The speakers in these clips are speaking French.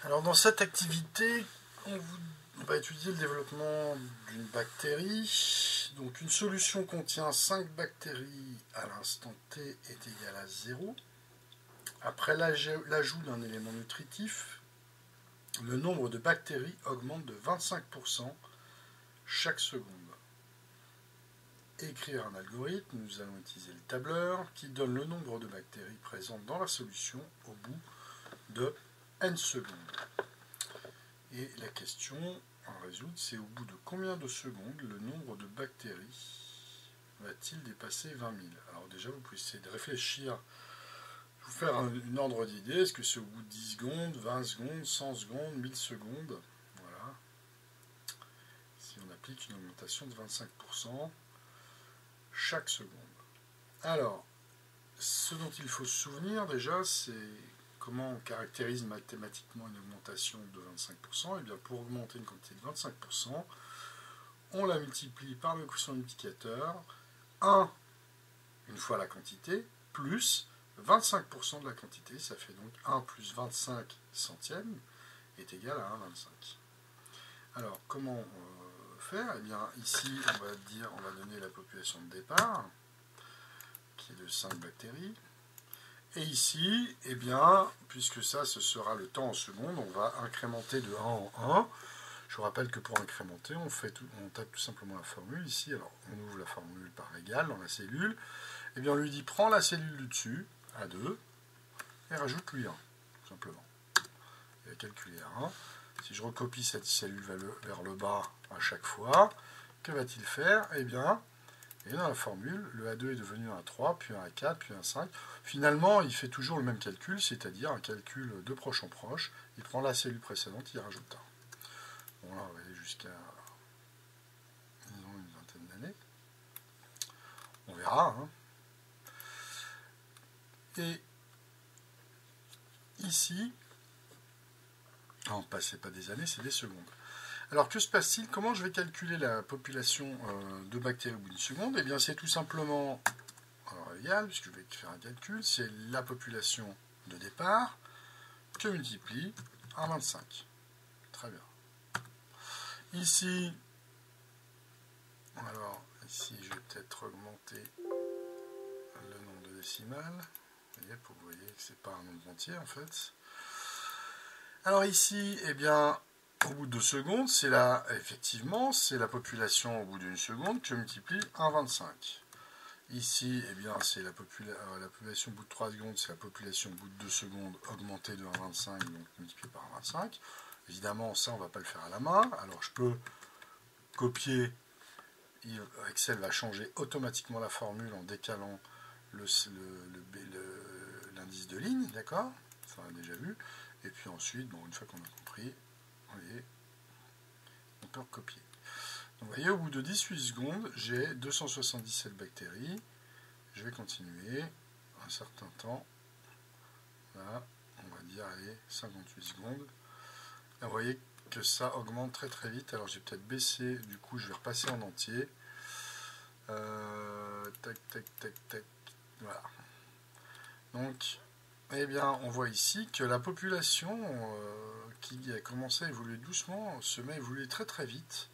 Alors dans cette activité, on va étudier le développement d'une bactérie. Donc une solution contient 5 bactéries à l'instant t est égal à 0. Après l'ajout d'un élément nutritif, le nombre de bactéries augmente de 25% chaque seconde. Écrire un algorithme, nous allons utiliser le tableur qui donne le nombre de bactéries présentes dans la solution au bout de n secondes. Et la question à résoudre, c'est au bout de combien de secondes le nombre de bactéries va-t-il dépasser 20 000? Alors déjà, vous pouvez essayer de réfléchir, vous faire une ordre d'idée. Est-ce que c'est au bout de 10 secondes, 20 secondes, 100 secondes, 1000 secondes? Voilà. Si on applique une augmentation de 25% chaque seconde. Alors, ce dont il faut se souvenir déjà, c'est comment on caractérise mathématiquement une augmentation de 25%. Et bien pour augmenter une quantité de 25%, on la multiplie par le quotient multiplicateur, 1 une fois la quantité, plus 25% de la quantité, ça fait donc 1 plus 25 centièmes est égal à 1,25. Alors comment faire? Eh bien ici on va donner la population de départ, qui est de 5 bactéries. Et ici, eh bien, puisque ça, ce sera le temps en secondes, on va incrémenter de 1 en 1. Je vous rappelle que pour incrémenter, on tape tout simplement la formule ici. Alors, on ouvre la formule par égal dans la cellule. Eh bien, on lui dit, prends la cellule du dessus, A2, et rajoute-lui 1, tout simplement. Il va calculer 1. Si je recopie cette cellule vers le bas à chaque fois, que va-t-il faire? Eh bien, et dans la formule, le A2 est devenu un A3, puis un A4, puis un 5. Finalement, il fait toujours le même calcul, c'est-à-dire un calcul de proche en proche. Il prend la cellule précédente, il rajoute 1. Bon, là, on va aller jusqu'à une vingtaine d'années. On verra. Hein. Et ici, non, c'est pas des années, c'est des secondes. Alors, que se passe-t-il? Comment je vais calculer la population de bactéries au bout d'une seconde? Eh bien, c'est tout simplement égal, puisque je vais faire un calcul, c'est la population de départ que multiplie par 25. Très bien. Ici, je vais peut-être augmenter le nombre de décimales. Vous voyez que c'est pas un nombre entier en fait. Alors ici, eh bien, au bout de 2 secondes, effectivement, c'est la population au bout d'une seconde que multiplie 1,25. Ici, eh bien, c'est la population au bout de 3 secondes, c'est la population au bout de 2 secondes augmentée de 1,25, donc multipliée par 1,25. Évidemment, ça, on ne va pas le faire à la main. Alors, je peux copier. Excel va changer automatiquement la formule en décalant l'indice de ligne, d'accord? Ça, on a déjà vu. Et puis ensuite, bon, une fois qu'on a compris, vous voyez, on peut recopier. Donc, vous voyez, au bout de 18 secondes, j'ai 277 bactéries. Je vais continuer un certain temps. Là, on va dire, allez, 58 secondes. Et vous voyez que ça augmente très très vite. Alors, j'ai peut-être baissé, du coup, je vais repasser en entier. Tac, tac, tac, tac. Voilà. Donc, eh bien, on voit ici que la population qui a commencé à évoluer doucement se met à évoluer très très vite.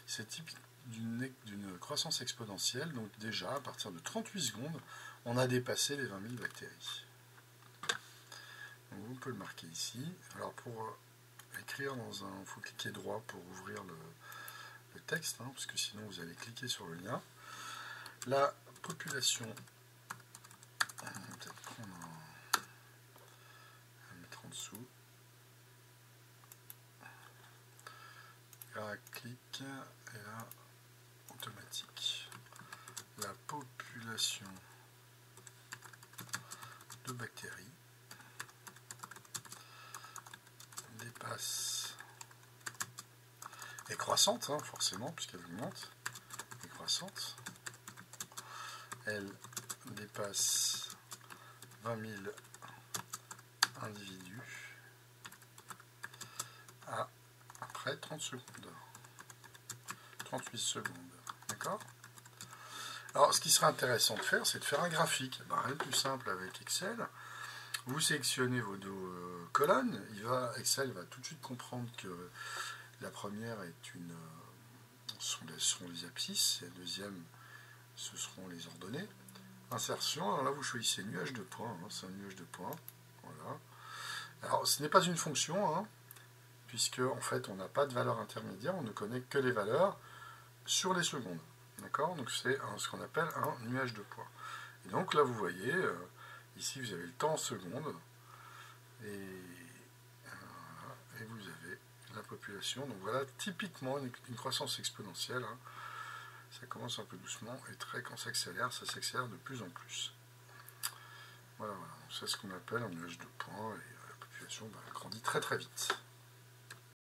C'est typique d'une croissance exponentielle. Donc déjà, à partir de 38 secondes, on a dépassé les 20 000 bactéries. Donc, on peut le marquer ici. Alors pour écrire dans un... Il faut cliquer droit pour ouvrir le texte, hein, parce que sinon vous allez cliquer sur le lien. La population... On va peut-être prendre un... mettre en dessous. Là, clic, et là, automatique. La population de bactéries dépasse, est croissante, hein, forcément, puisqu'elle augmente, est croissante. Elle dépasse 20 000 individus après 30 secondes. 38 secondes, d'accord? Alors, ce qui serait intéressant de faire, c'est de faire un graphique. Ben, rien de plus simple avec Excel. Vous sélectionnez vos deux colonnes. colonnes, Excel va tout de suite comprendre que la première est sont les abscisses, et la deuxième, ce seront les ordonnées. Insertion, alors là vous choisissez nuage de points, hein, c'est un nuage de points. Voilà. Alors ce n'est pas une fonction, hein, puisque en fait on n'a pas de valeur intermédiaire, on ne connaît que les valeurs sur les secondes. D'accord? Donc c'est ce qu'on appelle un nuage de points. Et donc là vous voyez, ici vous avez le temps en secondes, et vous avez la population. Donc voilà typiquement une croissance exponentielle. Hein. Ça commence un peu doucement, et quand ça s'accélère de plus en plus. Voilà. C'est ce qu'on appelle un nuage de points, et la population grandit très très vite.